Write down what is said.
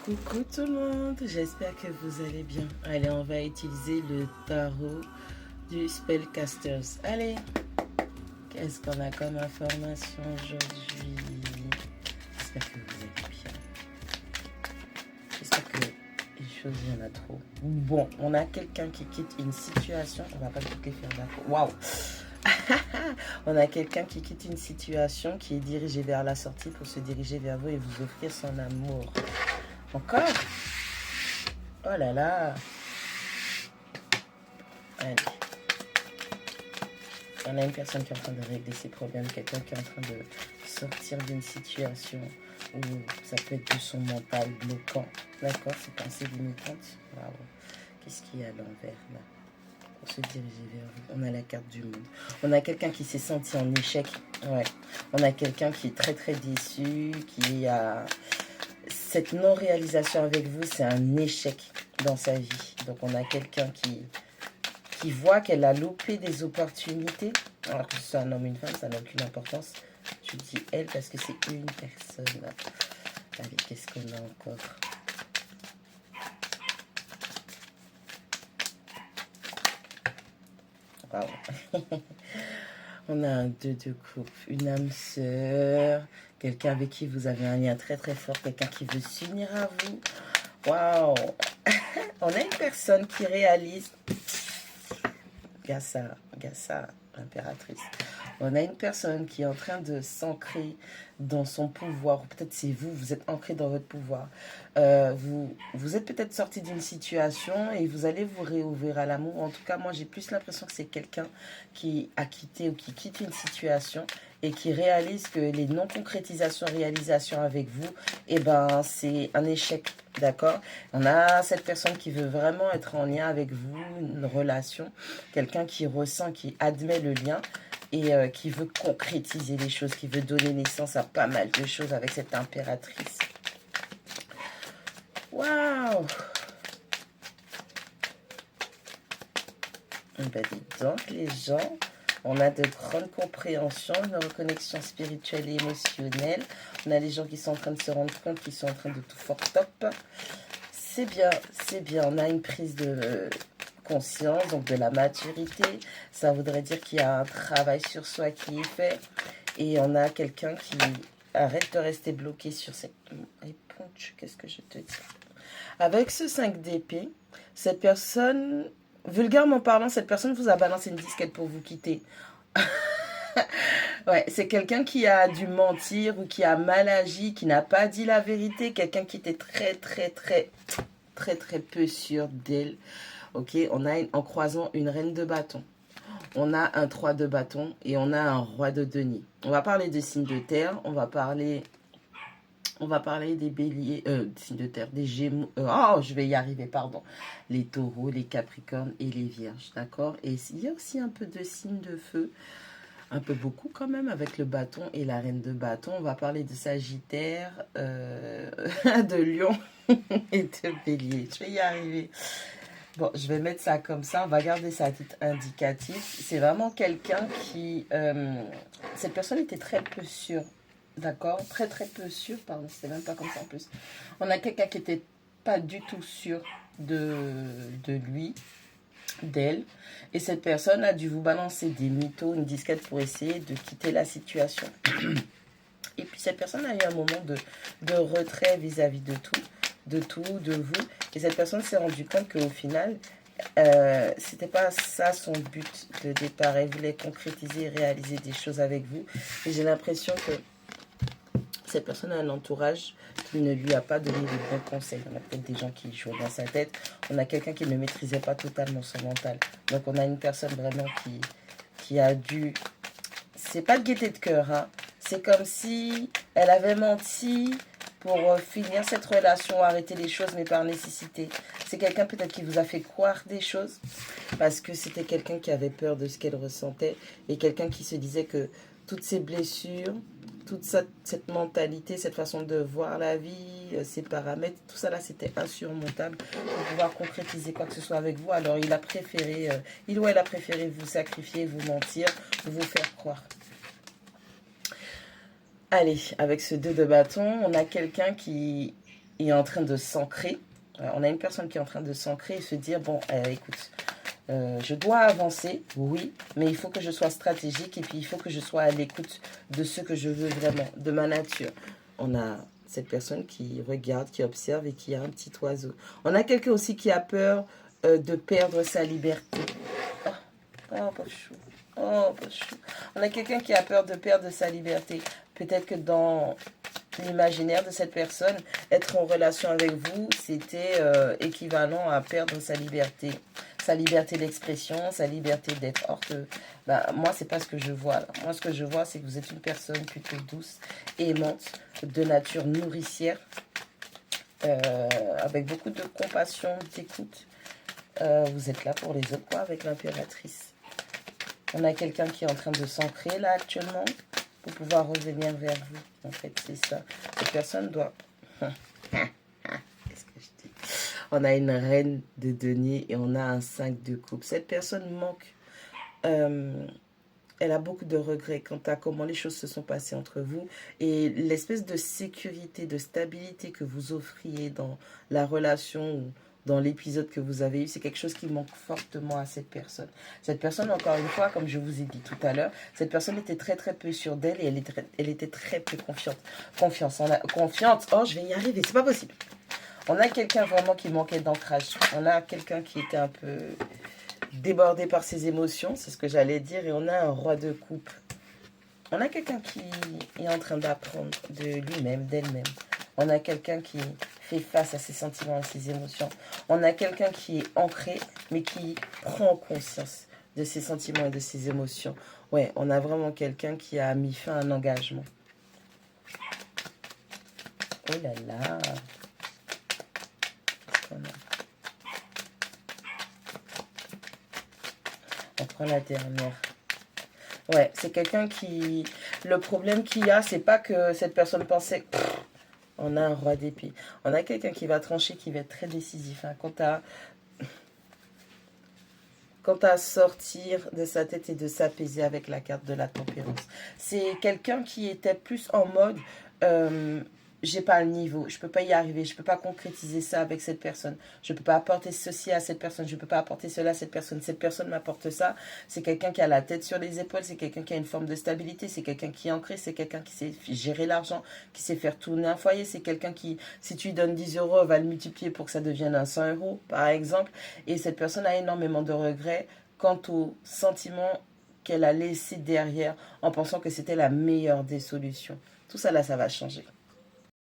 Coucou tout le monde, j'espère que vous allez bien. Allez, on va utiliser le tarot du Spellcasters. Allez, qu'est-ce qu'on a comme information aujourd'hui? J'espère que vous allez bien. J'espère que les choses, il y en a trop. Bon, on a quelqu'un qui quitte une situation. On va pas tout les faire d'accord. Waouh! On a quelqu'un qui quitte une situation, qui est dirigé vers la sortie pour se diriger vers vous et vous offrir son amour. Encore? Oh là là! Allez. On a une personne qui est en train de régler ses problèmes, quelqu'un qui est en train de sortir d'une situation où ça peut être de son mental bloquant. D'accord? Ses pensées limitantes. Waouh! Qu'est-ce qu'il y a à l'envers là? Pour se diriger vers vous. On a la carte du monde. On a quelqu'un qui s'est senti en échec. Ouais. On a quelqu'un qui est très très déçu, qui a cette non-réalisation avec vous, c'est un échec dans sa vie. Donc on a quelqu'un qui voit qu'elle a loupé des opportunités. Alors que ce soit un homme ou une femme, ça n'a aucune importance. Je dis elle parce que c'est une personne. Allez, qu'est-ce qu'on a encore? Wow. On a un 2 de coupe, une âme sœur, quelqu'un avec qui vous avez un lien très très fort, quelqu'un qui veut s'unir à vous. Waouh. On a une personne qui réalise. Gassa, l'impératrice. On a une personne qui est en train de s'ancrer dans son pouvoir. Peut-être c'est vous, vous êtes ancré dans votre pouvoir. Vous êtes peut-être sorti d'une situation et vous allez vous réouvrir à l'amour. En tout cas, moi, j'ai plus l'impression que c'est quelqu'un qui a quitté ou qui quitte une situation et qui réalise que les non-concrétisations, réalisations avec vous, eh ben, c'est un échec. D'accord? On a cette personne qui veut vraiment être en lien avec vous, une relation, quelqu'un qui ressent, qui admet le lien et qui veut concrétiser les choses, qui veut donner naissance à pas mal de choses avec cette impératrice. Waouh! Ben dis donc les gens, on a de grandes compréhensions, une reconnexion spirituelle et émotionnelle. On a les gens qui sont en train de se rendre compte qu'ils sont en train de tout fort top. C'est bien, c'est bien. On a une prise de conscience, donc de la maturité. Ça voudrait dire qu'il y a un travail sur soi qui est fait. Et on a quelqu'un qui arrête de rester bloqué sur cette éponge. Qu'est-ce que je te dis? Avec ce 5 d'épée, cette personne, vulgairement parlant, cette personne vous a balancé une disquette pour vous quitter. Ouais, c'est quelqu'un qui a dû mentir ou qui a mal agi, qui n'a pas dit la vérité, quelqu'un qui était très peu sûr d'elle. Ok, on a en croisant une reine de bâton. On a un 3 de bâton et on a un roi de denier. On va parler des signes de terre, on va parler des béliers, signes de terre, des gémeaux, oh, je vais y arriver, pardon. Les taureaux, les capricornes et les vierges, d'accord? Et il y a aussi un peu de signes de feu, un peu beaucoup quand même, avec le bâton et la reine de bâton. On va parler de sagittaire, de lion et de bélier. Je vais y arriver. Bon, je vais mettre ça comme ça. On va garder ça à titre indicatif. C'est vraiment quelqu'un qui... cette personne était très peu sûre. D'accord? Très peu sûre. Pardon, c'était même pas comme ça en plus. On a quelqu'un qui était pas du tout sûr de lui, d'elle. Et cette personne a dû vous balancer des mythos, une disquette pour essayer de quitter la situation. Et puis cette personne a eu un moment de retrait vis-à-vis de tout, de vous. Et cette personne s'est rendue compte qu'au final, c'était pas ça son but de départ. Elle voulait concrétiser et réaliser des choses avec vous. Et j'ai l'impression que cette personne a un entourage qui ne lui a pas donné de bons conseils. On a peut-être des gens qui jouent dans sa tête. On a quelqu'un qui ne maîtrisait pas totalement son mental. Donc on a une personne vraiment qui a dû... C'est pas de gaieté de cœur, hein. C'est comme si elle avait menti pour finir cette relation, arrêter les choses, mais par nécessité. C'est quelqu'un peut-être qui vous a fait croire des choses, parce que c'était quelqu'un qui avait peur de ce qu'elle ressentait, et quelqu'un qui se disait que toutes ces blessures, toute cette mentalité, cette façon de voir la vie, ces paramètres, tout ça là, c'était insurmontable pour pouvoir concrétiser quoi que ce soit avec vous. Alors il a préféré, il ou elle a préféré vous sacrifier, vous mentir, vous faire croire. Allez, avec ce 2 de bâton, on a quelqu'un qui est en train de s'ancrer. On a une personne qui est en train de s'ancrer et se dire, bon, écoute, je dois avancer, oui, mais il faut que je sois stratégique et puis il faut que je sois à l'écoute de ce que je veux vraiment, de ma nature. On a cette personne qui regarde, qui observe et qui a un petit oiseau. On a quelqu'un aussi qui a peur de perdre sa liberté. Oh, oh, pas chou. Oh, pas chou. On a quelqu'un qui a peur de perdre sa liberté. Peut-être que dans l'imaginaire de cette personne, être en relation avec vous, c'était équivalent à perdre sa liberté d'expression, sa liberté d'être. Or que, moi, c'est pas ce que je vois. Là. Moi, ce que je vois, c'est que vous êtes une personne plutôt douce, aimante, de nature nourricière, avec beaucoup de compassion, d'écoute. Vous êtes là pour les autres, quoi, avec l'impératrice. On a quelqu'un qui est en train de s'ancrer, là, actuellement, pour pouvoir revenir vers vous. En fait, c'est ça. Cette personne doit... Qu'est-ce que je dis? On a une reine de denier et on a un 5 de coupe. Cette personne manque... elle a beaucoup de regrets quant à comment les choses se sont passées entre vous et l'espèce de sécurité, de stabilité que vous offriez dans la relation ou dans l'épisode que vous avez eu, c'est quelque chose qui manque fortement à cette personne. Cette personne, encore une fois, comme je vous ai dit tout à l'heure, cette personne était très très peu sûre d'elle et elle était très peu confiante. Confiance, oh je vais y arriver, c'est pas possible. On a quelqu'un vraiment qui manquait d'ancrage. On a quelqu'un qui était un peu débordé par ses émotions, c'est ce que j'allais dire, et on a un roi de coupe. On a quelqu'un qui est en train d'apprendre de lui-même, d'elle-même. On a quelqu'un qui fait face à ses sentiments, à ses émotions. On a quelqu'un qui est ancré, mais qui prend conscience de ses sentiments et de ses émotions. Ouais, on a vraiment quelqu'un qui a mis fin à un engagement. Oh là là. Qu'est-ce qu'on a? On prend la dernière. Ouais, c'est quelqu'un qui... Le problème qu'il y a, c'est pas que cette personne pensait... On a un roi d'épée. On a quelqu'un qui va trancher, qui va être très décisif. Hein, quant à sortir de sa tête et de s'apaiser avec la carte de la tempérance. C'est quelqu'un qui était plus en mode... j'ai pas le niveau, je peux pas y arriver, je peux pas concrétiser ça avec cette personne, je peux pas apporter ceci à cette personne, je peux pas apporter cela à cette personne m'apporte ça. C'est quelqu'un qui a la tête sur les épaules, c'est quelqu'un qui a une forme de stabilité, c'est quelqu'un qui est ancré, c'est quelqu'un qui sait gérer l'argent, qui sait faire tourner un foyer, c'est quelqu'un qui, si tu lui donnes 10 euros, va le multiplier pour que ça devienne un 100 euros, par exemple. Et cette personne a énormément de regrets quant au sentiment qu'elle a laissé derrière en pensant que c'était la meilleure des solutions. Tout ça là, ça va changer.